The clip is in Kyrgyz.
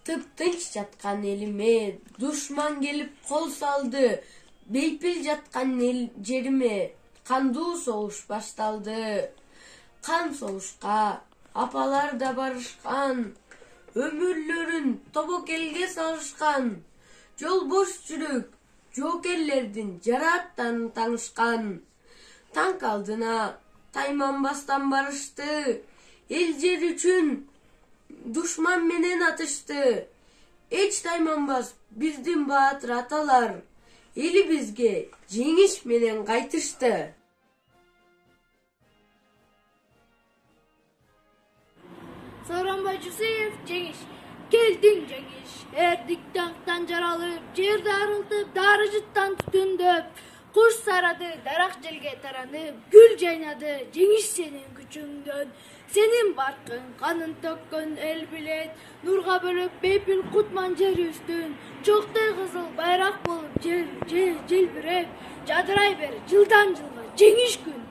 Tıp-tınç жатқан elime düşman gelip kol saldı. Beypil жатқан жерime kandуу soğuş baştaldı. Kan soğuşka apalar da barışkan. Ömürlörün tobok elge salışkan. Jol boş жүрөк jokerlerдин жараттан таанышкан. Tank aldına taymanbastan barıştı. El jer üçün düşman menen atıştı. Eç taymanbas bizdin baatır atalar. Eli bizge жеңиш menen kaytıştı. Sooronбай Жусуев, жеңиш. Келдиң жеңиш. Эрдик танктан жаралып, жерди арылтып, дары жыттан түтүндөп, куш сарады, дарак желге таранып, гүл жайнады, жеңиш сенин күчүңдөн. Сенин баркың, канын төккөн эл билет, нурга бөлөп бейпил кутман жер үстүн, чоктой кызыл байрак болуп желбиреп, жадырай бер жылдан жылга жеңиш күнү.